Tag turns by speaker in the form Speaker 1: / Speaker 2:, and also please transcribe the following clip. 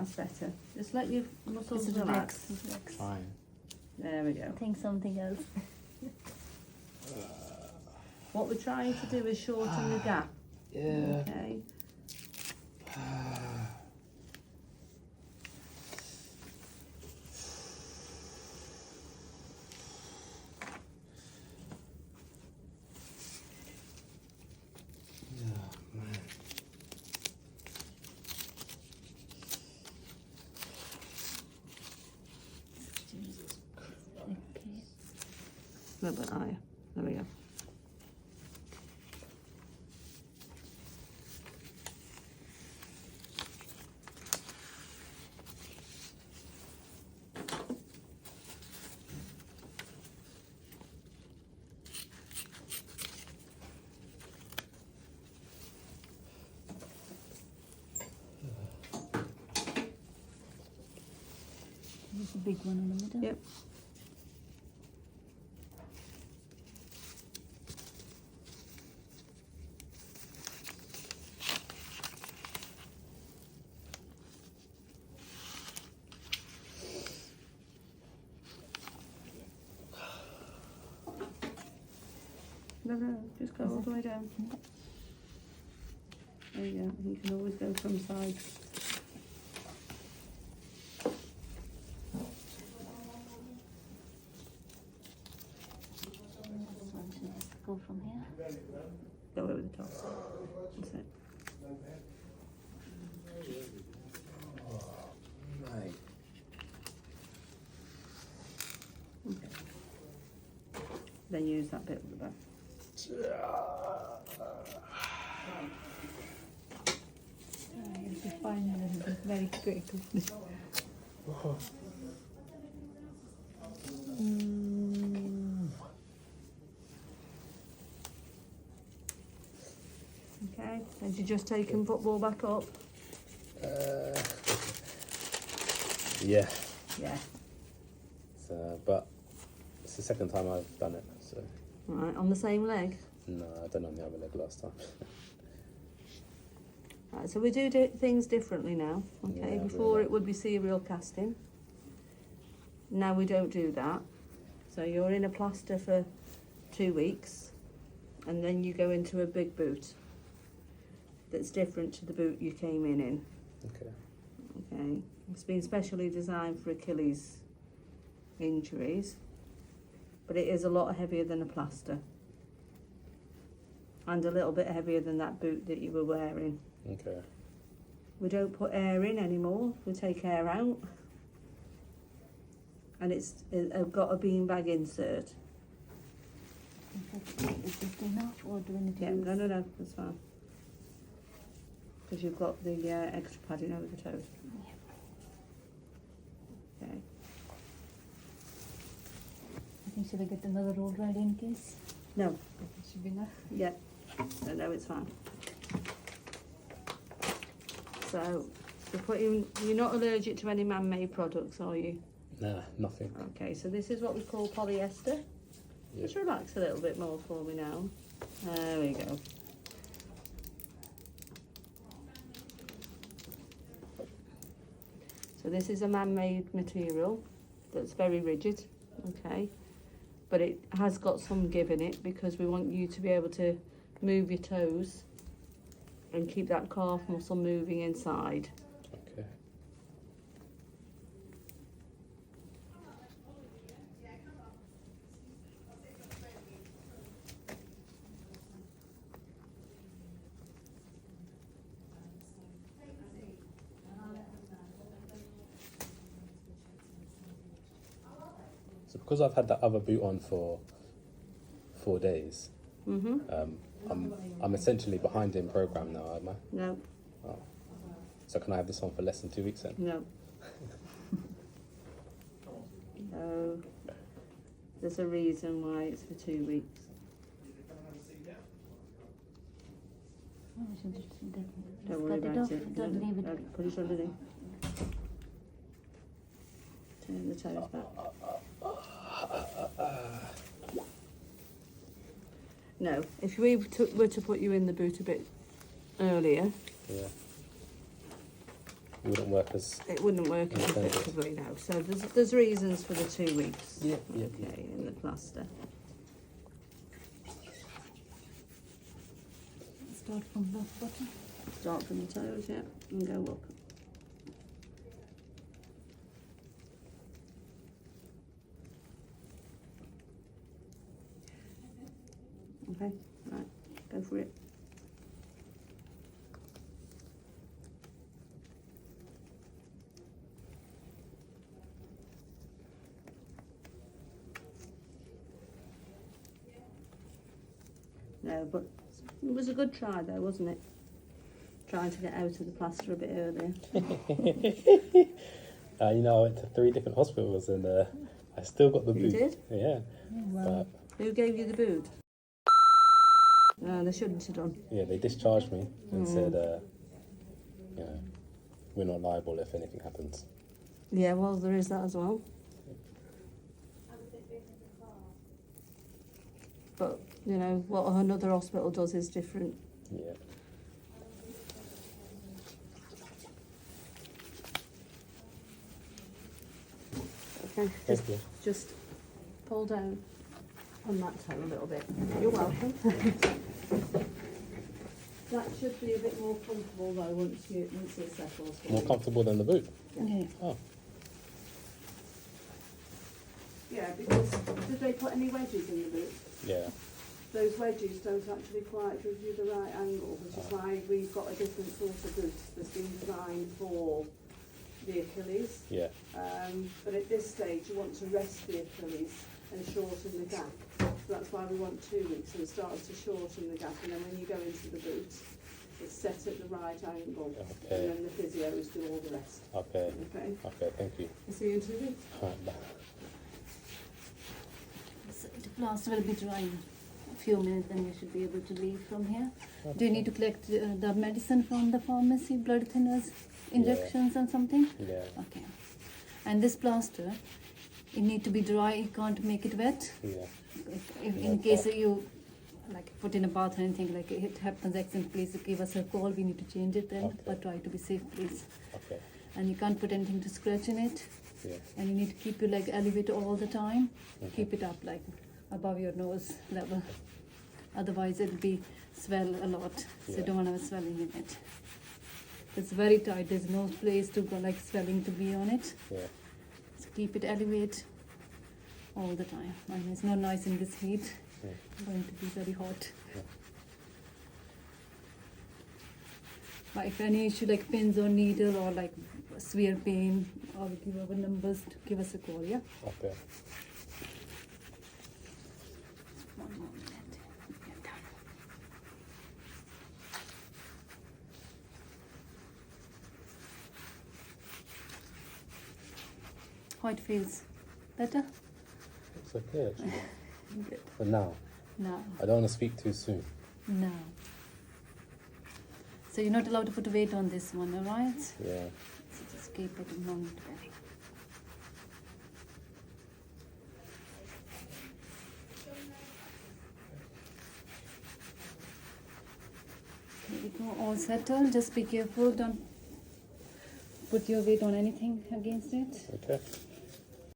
Speaker 1: That's better. Just let your muscles
Speaker 2: It's
Speaker 1: relax.
Speaker 2: relax.
Speaker 3: Fine.
Speaker 1: There we go.
Speaker 2: I think something else.
Speaker 1: What we're trying to do is shorten the gap.
Speaker 3: Yeah.
Speaker 1: Okay. A little bit higher. There we go.
Speaker 2: There's a big one in the middle.
Speaker 1: Yep. No, just go all the way down. There you go. You can always go from side.
Speaker 2: Go from here.
Speaker 1: Go over the top. That's it.
Speaker 3: Right.
Speaker 1: Okay. Then use that bit at the back.
Speaker 2: You'll be fine a little bit, very quickly.
Speaker 1: Okay. Had you just taken football back up?
Speaker 3: Yeah.
Speaker 1: Yeah.
Speaker 3: So, but it's the second time I've done it. So
Speaker 1: Right. On the same leg.
Speaker 3: no, I done it on the other leg last time.
Speaker 1: Right, so we do things differently now. Okay,
Speaker 3: Yeah,
Speaker 1: before
Speaker 3: really.
Speaker 1: it would be serial casting. Now we don't do that. So you're in a plaster for 2 weeks, and then you go into a big boot. That's different to the boot you came in.
Speaker 3: Okay.
Speaker 1: Okay, it's been specially designed for Achilles injuries, but it is a lot heavier than a plaster, and a little bit heavier than that boot that you were wearing.
Speaker 3: Okay.
Speaker 1: We don't put air in anymore, we take air out. And it's got a beanbag insert.
Speaker 2: Is this enough or do we need to
Speaker 1: Yeah,
Speaker 2: use?
Speaker 1: no, that's fine. Because you've got the extra padding over the toes. Okay.
Speaker 2: I think should I get another roll right in case?
Speaker 1: No,
Speaker 2: It should be enough.
Speaker 1: yeah, no, it's fine. So, you're not allergic to any man-made products, are you?
Speaker 3: Nah, nothing.
Speaker 1: Okay, so this is what we call polyester.
Speaker 3: Yeah.
Speaker 1: Just relax a little bit more for me now. There we go. So this is a man-made material that's very rigid, okay? But it has got some give in it because we want you to be able to move your toes and keep that calf muscle moving inside.
Speaker 3: Okay. So because I've had that other boot on for 4 days, I'm essentially behind in program now, am I?
Speaker 1: No,
Speaker 3: Oh. So can I have this on for less than 2 weeks then?
Speaker 1: no. No. There's a reason why it's for 2 weeks.
Speaker 2: Oh, I should just
Speaker 1: Don't worry
Speaker 2: cut it
Speaker 1: about
Speaker 2: off.
Speaker 1: it.
Speaker 2: Don't leave it.
Speaker 1: No, put it underneath. Turn the toes back. No, if we were to put you in the boot a bit earlier,
Speaker 3: Yeah. wouldn't work as.
Speaker 1: It wouldn't work as
Speaker 3: Intended.
Speaker 1: effectively now. So there's reasons for the 2 weeks.
Speaker 3: Yeah.
Speaker 1: Okay, in the plaster.
Speaker 2: Start from the bottom.
Speaker 1: Start from the toes, yeah, and go up. Okay, right, go for it. No, but it was a good try though, wasn't it? Trying to get out of the plaster a bit earlier.
Speaker 3: You know, I went to 3 different hospitals and I still got the
Speaker 1: You
Speaker 3: boot.
Speaker 1: did?
Speaker 3: Yeah.
Speaker 2: Wow.
Speaker 1: Who gave you the boot? No, they shouldn't have done.
Speaker 3: Yeah, they discharged me and said, you know, we're not liable if anything happens.
Speaker 1: Yeah, well, there is that as well. But, you know, what another hospital does is different.
Speaker 3: Yeah.
Speaker 1: Okay,
Speaker 3: Thank you.
Speaker 1: just pull down on that toe a little bit. You're welcome. That should be a bit more comfortable though once it settles. for
Speaker 3: More
Speaker 1: you.
Speaker 3: comfortable than the boot.
Speaker 2: Okay.
Speaker 3: Oh,
Speaker 1: Yeah, because did they put any wedges in the boot?
Speaker 3: yeah.
Speaker 1: Those wedges don't actually quite give you the right angle, which is why we've got a different sort of boot that's been designed for the Achilles.
Speaker 3: Yeah.
Speaker 1: But at this stage you want to rest the Achilles and shorten the gap. So that's why we want 2 weeks, so it starts to shorten the gap, and then when you go into the boot, it's set at the right angle,
Speaker 3: Okay.
Speaker 1: and then the physios do all the rest.
Speaker 3: Okay.
Speaker 1: Okay?
Speaker 3: Okay, thank you.
Speaker 1: I'll see you in 2 weeks.
Speaker 3: Alright, bye.
Speaker 2: So the plaster will be dry in a few minutes, then you should be able to leave from here. Do you need to collect the medicine from the pharmacy, blood thinners, injections and something?
Speaker 3: Yeah.
Speaker 2: Okay. And this plaster, it need to be dry, you can't make it wet.
Speaker 3: Yeah.
Speaker 2: If in case you like put in a bath or anything, like it happens accident, please give us a call, we need to change it then,
Speaker 3: Okay.
Speaker 2: but try to be safe please.
Speaker 3: Okay.
Speaker 2: And you can't put anything to scratch in it,
Speaker 3: Yeah.
Speaker 2: and you need to keep your leg elevated all the time.
Speaker 3: Okay.
Speaker 2: Keep it up like above your nose level, otherwise it'll be swell a lot, so you
Speaker 3: Yeah.
Speaker 2: don't want to have swelling in it. It's very tight, there's no place to go like swelling to be on it,
Speaker 3: Yeah.
Speaker 2: so keep it elevated all the time. And it's not nice in this heat,
Speaker 3: Yeah.
Speaker 2: it's going to be very hot.
Speaker 3: Yeah.
Speaker 2: But if any issue like pins or needle or like severe pain, or give our numbers to give us a call, yeah?
Speaker 3: Okay.
Speaker 2: One more minute. Yeah, done. How it feels? Better?
Speaker 3: It's okay actually.
Speaker 2: Good.
Speaker 3: For now.
Speaker 2: No,
Speaker 3: I don't want to speak too soon.
Speaker 2: no. So you're not allowed to put weight on this one, alright?
Speaker 3: Yeah.
Speaker 2: So just keep it in momentary. Here we go, all settled. Just be careful, don't put your weight on anything against it.
Speaker 3: Okay.